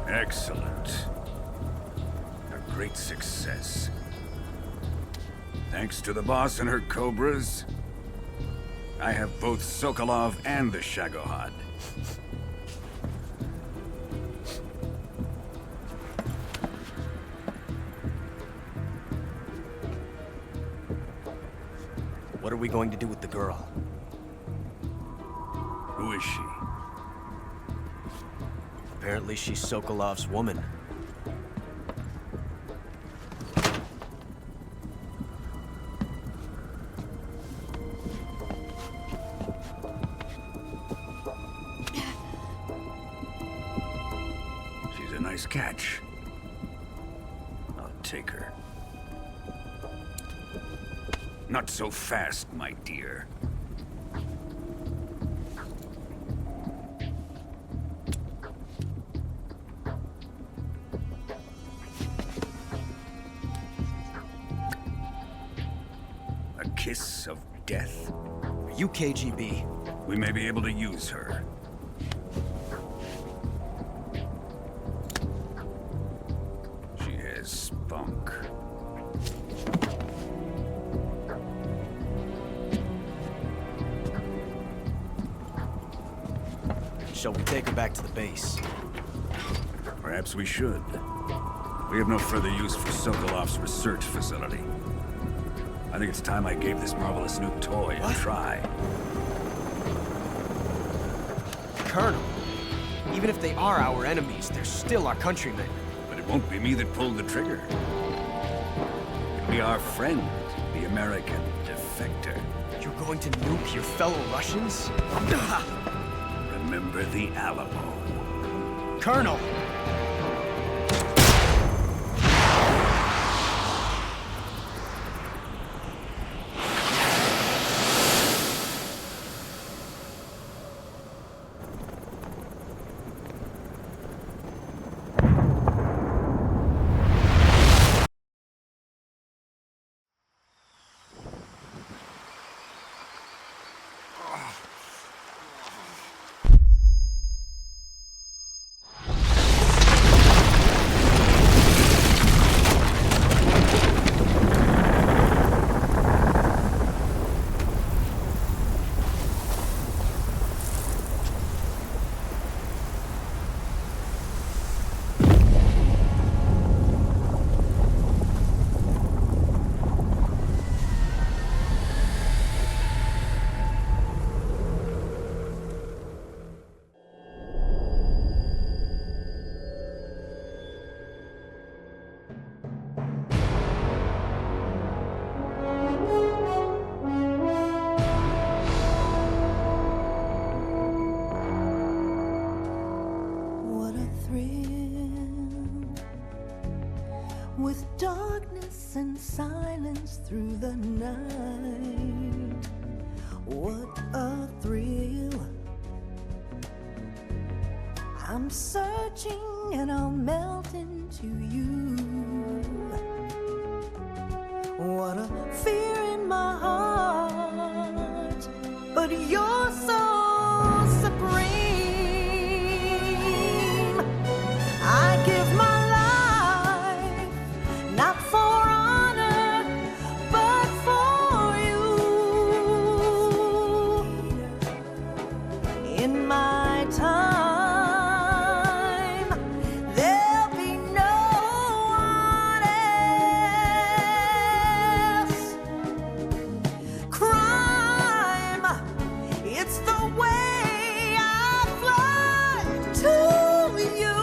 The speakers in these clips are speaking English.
Excellent. A great success. Thanks to the boss and her cobras, I have both Sokolov and the Shagohod. What are we going to do with the girl? Who is she? Apparently she's Sokolov's woman. She's a nice catch. I'll take her. Not so fast, my dear. A kiss of death? Are you KGB? We may be able to use her. She has spunk. Shall we take her back to the base? Perhaps we should. We have no further use for Sokolov's research facility. I think it's time I gave this marvelous new toy a try. Colonel, even if they are our enemies, they're still our countrymen. But it won't be me that pulled the trigger. It'll be our friend, the American defector. You're going to nuke your fellow Russians? Remember the Alamo. Colonel! With darkness and silence through the night, what a thrill. I'm searching and I'll melt into you. What a fear in my heart, but you're so supreme. I give my not for honor, but for you. In my time, there'll be no one else. Crime, it's the way I fly to you.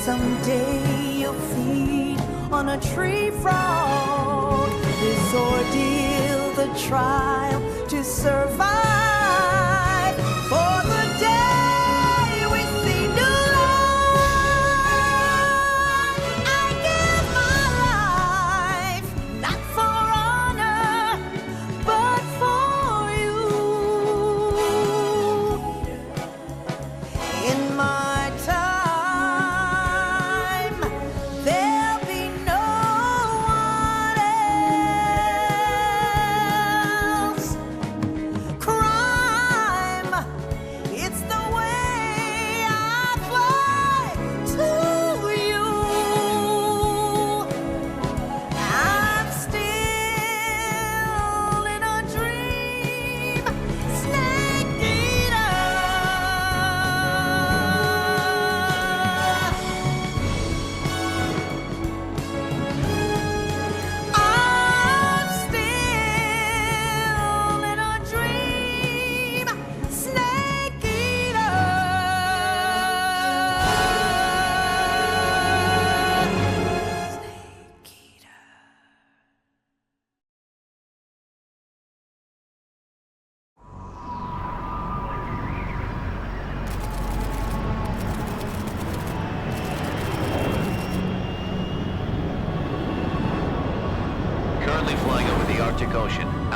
Someday you'll feed on a tree frog. This ordeal, the trial to survive. For the day we see new life, I give my life, not for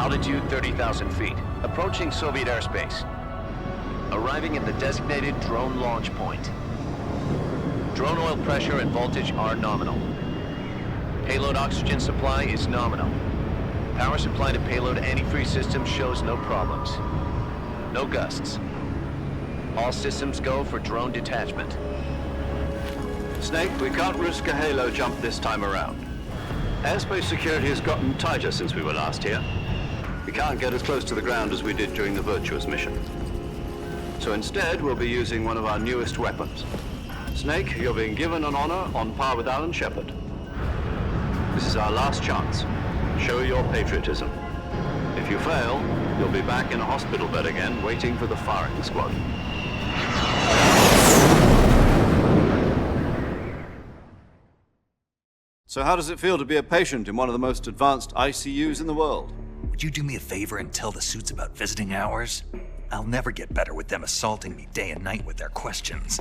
Altitude 30,000 feet. Approaching Soviet airspace. Arriving at the designated drone launch point. Drone oil pressure and voltage are nominal. Payload oxygen supply is nominal. Power supply to payload antifreeze system shows no problems. No gusts. All systems go for drone detachment. Snake, we can't risk a halo jump this time around. Airspace security has gotten tighter since we were last here. We can't get as close to the ground as we did during the Virtuous mission. So instead, we'll be using one of our newest weapons. Snake, you're being given an honor on par with Alan Shepard. This is our last chance. Show your patriotism. If you fail, you'll be back in a hospital bed again, waiting for the firing squad. So how does it feel to be a patient in one of the most advanced ICUs in the world? Would you do me a favor and tell the suits about visiting hours? I'll never get better with them assaulting me day and night with their questions.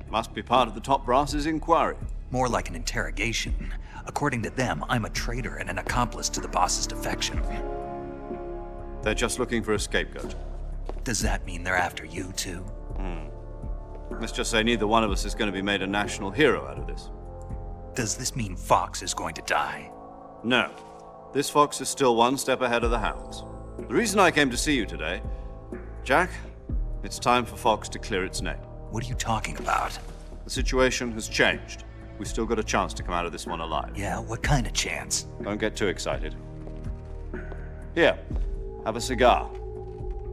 Must be part of the top brass's inquiry. More like an interrogation. According to them, I'm a traitor and an accomplice to the boss's defection. They're just looking for a scapegoat. Does that mean they're after you, too? Let's just say neither one of us is going to be made a national hero out of this. Does this mean Fox is going to die? No. This fox is still one step ahead of the hounds. The reason I came to see you today, Jack, it's time for Fox to clear its name. What are you talking about? The situation has changed. We've still got a chance to come out of this one alive. Yeah, what kind of chance? Don't get too excited. Here, have a cigar.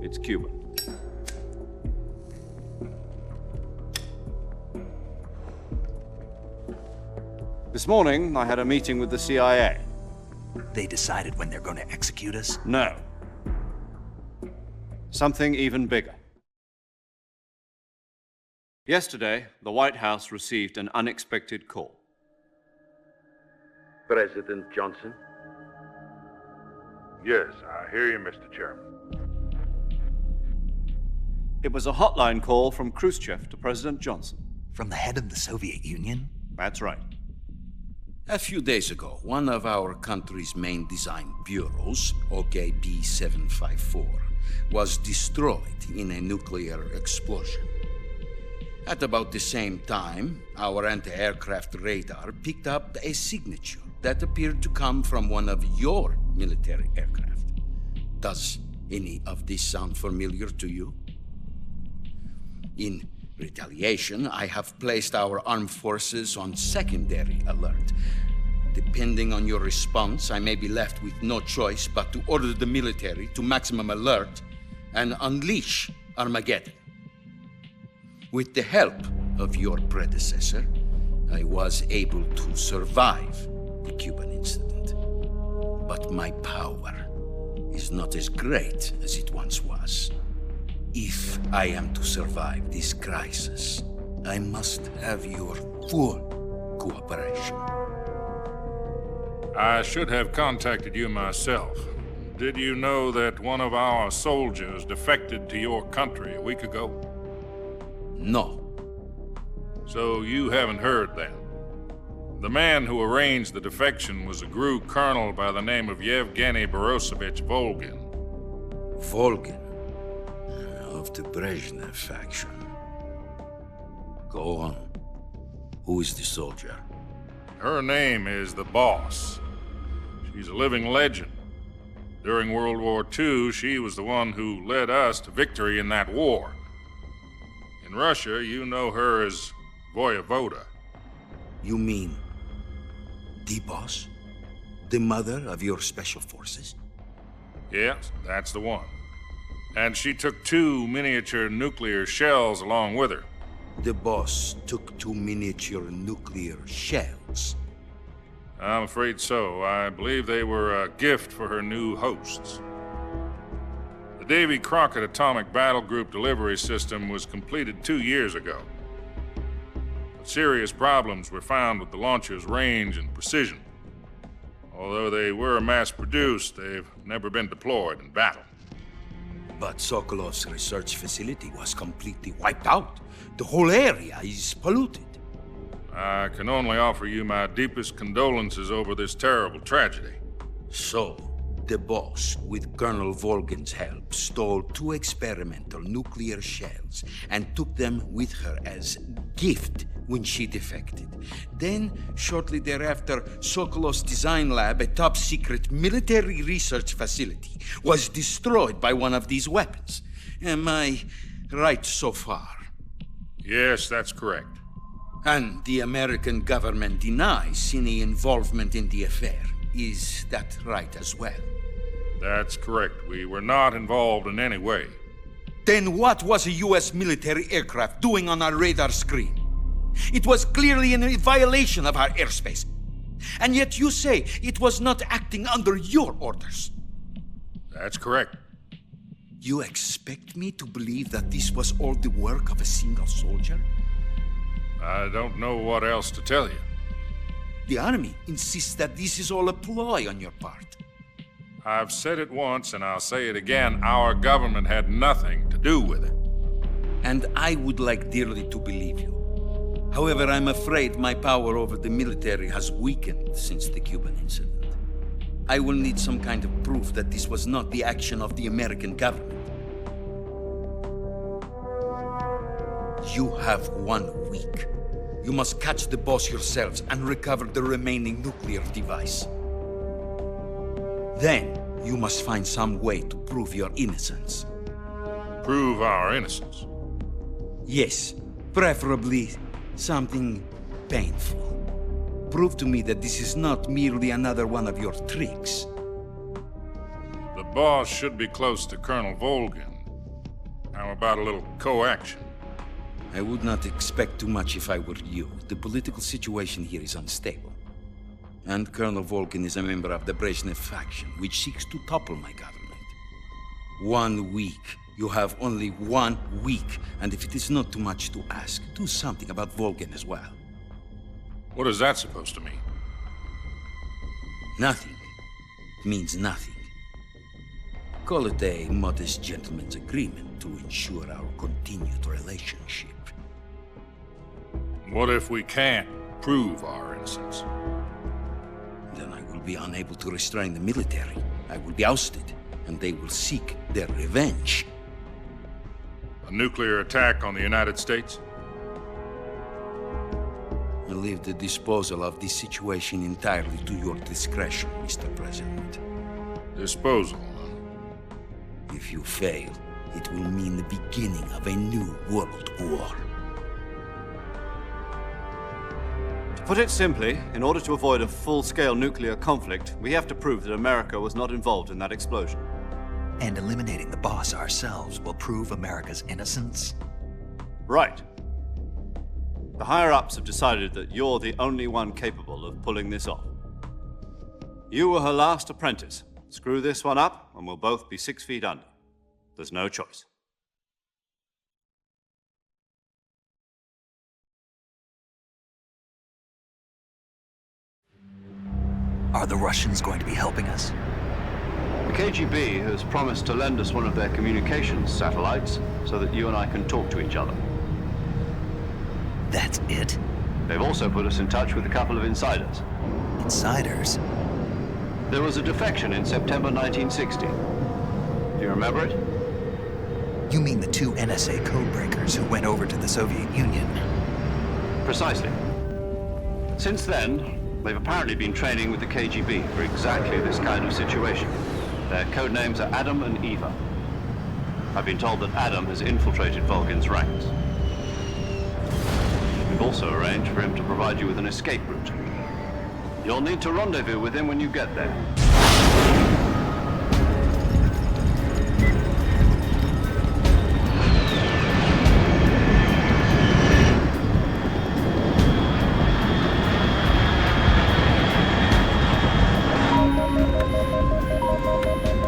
It's Cuban. This morning, I had a meeting with the CIA. They decided when they're going to execute us? No. Something even bigger. Yesterday, the White House received an unexpected call. President Johnson? Yes, I hear you, Mr. Chairman. It was a hotline call from Khrushchev to President Johnson. From the head of the Soviet Union? That's right. A few days ago, one of our country's main design bureaus, OKB 754, was destroyed in a nuclear explosion. At about the same time, our anti-aircraft radar picked up a signature that appeared to come from one of your military aircraft. Does any of this sound familiar to you? In retaliation, I have placed our armed forces on secondary alert. Depending on your response, I may be left with no choice but to order the military to maximum alert and unleash Armageddon. With the help of your predecessor, I was able to survive the Cuban incident. But my power is not as great as it once was. If I am to survive this crisis, I must have your full cooperation. I should have contacted you myself. Did you know that one of our soldiers defected to your country a week ago? No. So you haven't heard then. The man who arranged the defection was a GRU colonel by the name of Yevgeny Borisovich Volgin. Volgin, of the Brezhnev faction. Go on. Who is the soldier? Her name is the Boss. She's a living legend. During World War II, she was the one who led us to victory in that war. In Russia, you know her as Voyevoda. You mean the boss? The mother of your special forces? Yes, that's the one. And she took 2 miniature nuclear shells along with her. The boss took 2 miniature nuclear shells. I'm afraid so. I believe they were a gift for her new hosts. The Davy Crockett Atomic Battle Group delivery system was completed 2 years ago. But serious problems were found with the launcher's range and precision. Although they were mass-produced, they've never been deployed in battle. But Sokolov's research facility was completely wiped out. The whole area is polluted. I can only offer you my deepest condolences over this terrible tragedy. So, The boss, with Colonel Volgin's help, stole 2 experimental nuclear shells and took them with her as gift when she defected. Then, shortly thereafter, Sokolov's design lab, a top-secret military research facility, was destroyed by one of these weapons. Am I right so far? Yes, that's correct. And the American government denies any involvement in the affair. Is that right as well? That's correct. We were not involved in any way. Then what was a U.S. military aircraft doing on our radar screen? It was clearly in violation of our airspace. And yet you say it was not acting under your orders. That's correct. You expect me to believe that this was all the work of a single soldier? I don't know what else to tell you. The army insists that this is all a ploy on your part. I've said it once and I'll say it again. Our government had nothing to do with it. And I would like dearly to believe you. However, I'm afraid my power over the military has weakened since the Cuban incident. I will need some kind of proof that this was not the action of the American government. You have 1 week. You must catch the boss yourselves and recover the remaining nuclear device. Then, you must find some way to prove your innocence. Prove our innocence. Yes, preferably something painful. Prove to me that this is not merely another one of your tricks. The boss should be close to Colonel Volgin. How about a little coaction? I would not expect too much if I were you. The political situation here is unstable. And Colonel Volgin is a member of the Brezhnev faction, which seeks to topple my government. 1 week. You have only 1 week, and if it is not too much to ask, do something about Volgin as well. What is that supposed to mean? Nothing. It means nothing. Call it a modest gentleman's agreement to ensure our continued relationship. What if we can't prove our innocence? Then I will be unable to restrain the military. I will be ousted, and they will seek their revenge. A nuclear attack on the United States? I leave the disposal of this situation entirely to your discretion, Mr. President. Disposal, huh? If you fail, it will mean the beginning of a new world war. To put it simply, in order to avoid a full-scale nuclear conflict, we have to prove that America was not involved in that explosion. And eliminating the boss ourselves will prove America's innocence? Right. The higher-ups have decided that you're the only one capable of pulling this off. You were her last apprentice. Screw this one up, and we'll both be 6 feet under. There's no choice. Are the Russians going to be helping us? The KGB has promised to lend us one of their communications satellites so that you and I can talk to each other. That's it? They've also put us in touch with a couple of insiders. Insiders? There was a defection in September 1960. Do you remember it? You mean the 2 NSA codebreakers who went over to the Soviet Union? Precisely. Since then, they've apparently been training with the KGB for exactly this kind of situation. Their code names are Adam and Eva. I've been told that Adam has infiltrated Volgin's ranks. We've also arranged for him to provide you with an escape route. You'll need to rendezvous with him when you get there.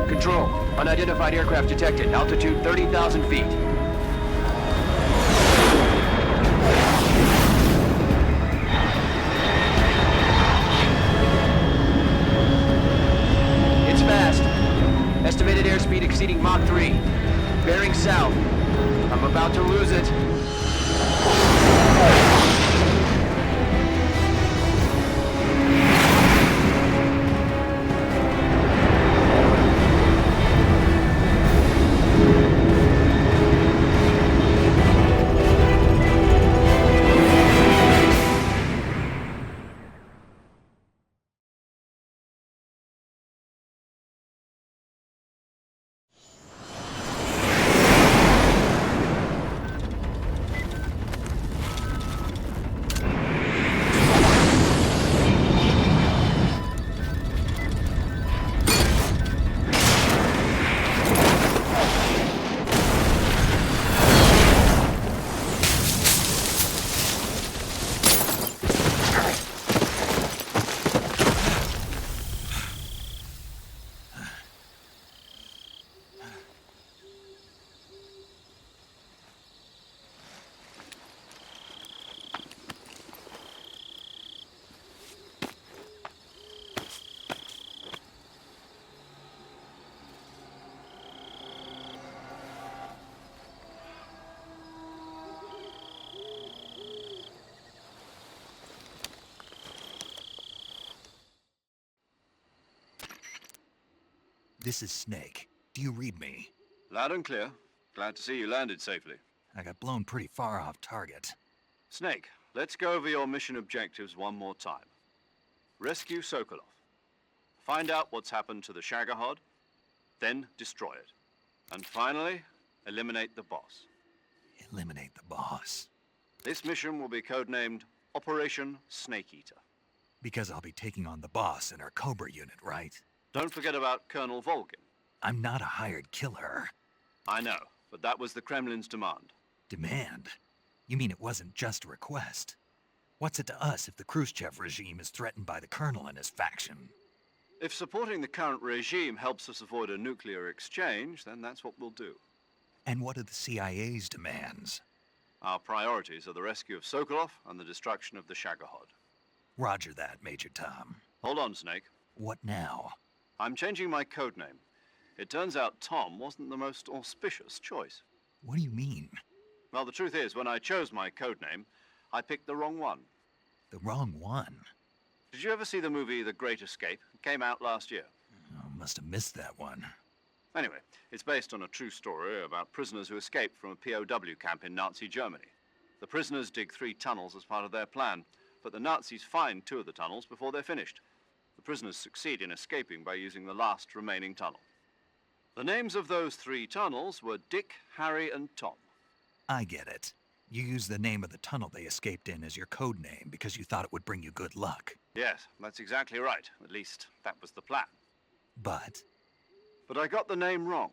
Control. Unidentified aircraft detected. Altitude 30,000 feet. It's fast. Estimated airspeed exceeding Mach 3. Bearing south. I'm about to lose it. This is Snake. Do you read me? Loud and clear. Glad to see you landed safely. I got blown pretty far off target. Snake, let's go over your mission objectives one more time. Rescue Sokolov. Find out what's happened to the Shagohod, then destroy it. And finally, eliminate the boss. Eliminate the boss. This mission will be codenamed Operation Snake Eater. Because I'll be taking on the boss in our Cobra unit, right? Don't forget about Colonel Volgin. I'm not a hired killer. I know, but that was the Kremlin's demand. Demand? You mean it wasn't just a request? What's it to us if the Khrushchev regime is threatened by the Colonel and his faction? If supporting the current regime helps us avoid a nuclear exchange, then that's what we'll do. And what are the CIA's demands? Our priorities are the rescue of Sokolov and the destruction of the Shagohod. Roger that, Major Tom. Hold on, Snake. What now? I'm changing my codename. It turns out Tom wasn't the most auspicious choice. What do you mean? Well, the truth is, when I chose my codename, I picked the wrong one. The wrong one? Did you ever see the movie The Great Escape? It came out last year. Oh, must have missed that one. Anyway, it's based on a true story about prisoners who escaped from a POW camp in Nazi Germany. The prisoners dig 3 tunnels as part of their plan, but the Nazis find 2 of the tunnels before they're finished. The prisoners succeed in escaping by using the last remaining tunnel. The names of those 3 tunnels were Dick, Harry, and Tom. I get it. You used the name of the tunnel they escaped in as your code name because you thought it would bring you good luck. Yes, that's exactly right. At least, that was the plan. But I got the name wrong.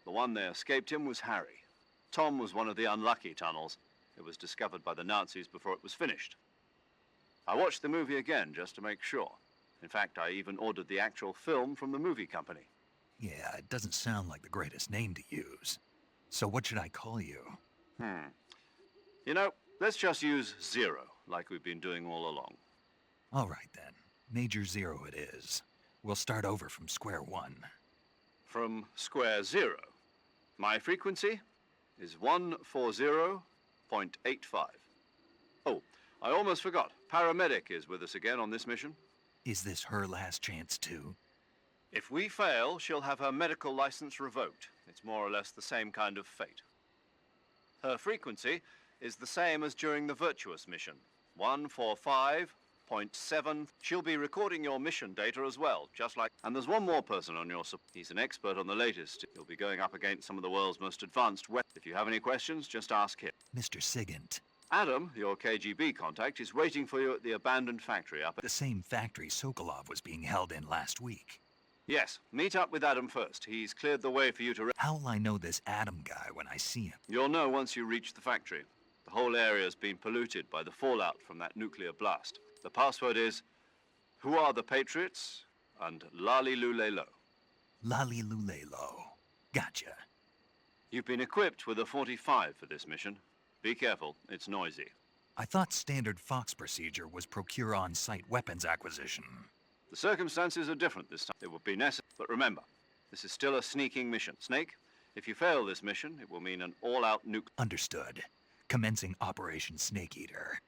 The one they escaped in was Harry. Tom was one of the unlucky tunnels. It was discovered by the Nazis before it was finished. I watched the movie again just to make sure. In fact, I even ordered the actual film from the movie company. yeah, it doesn't sound like the greatest name to use. So what should I call you? You know, let's just use Zero, like we've been doing all along. All right then. Major Zero it is. We'll start over from square one. From square 0. My frequency is 140.85. Oh, I almost forgot. Paramedic is with us again on this mission. Is this her last chance too? If we fail, she'll have her medical license revoked. It's more or less the same kind of fate. Her frequency is the same as during the Virtuous mission, 145.7. She'll be recording your mission data as well, just like... And there's one more person on your... He's an expert on the latest. He'll be going up against some of the world's most advanced weapons. If you have any questions, just ask him. Mr. Sigint. Adam, your KGB contact, is waiting for you at the abandoned factory up at... The same factory Sokolov was being held in last week. Yes, meet up with Adam first. He's cleared the way for you to... How will I know this Adam guy when I see him? You'll know once you reach the factory. The whole area's been polluted by the fallout from that nuclear blast. The password is, "Who are the Patriots?" and "Lali Lulelo." Lali Lulelo. Gotcha. You've been equipped with a 45 for this mission. Be careful, it's noisy. I thought standard Fox procedure was procure on-site weapons acquisition. The circumstances are different this time. It will be necessary, but remember, this is still a sneaking mission. Snake, if you fail this mission, it will mean an all-out nuke... Understood. Commencing Operation Snake Eater.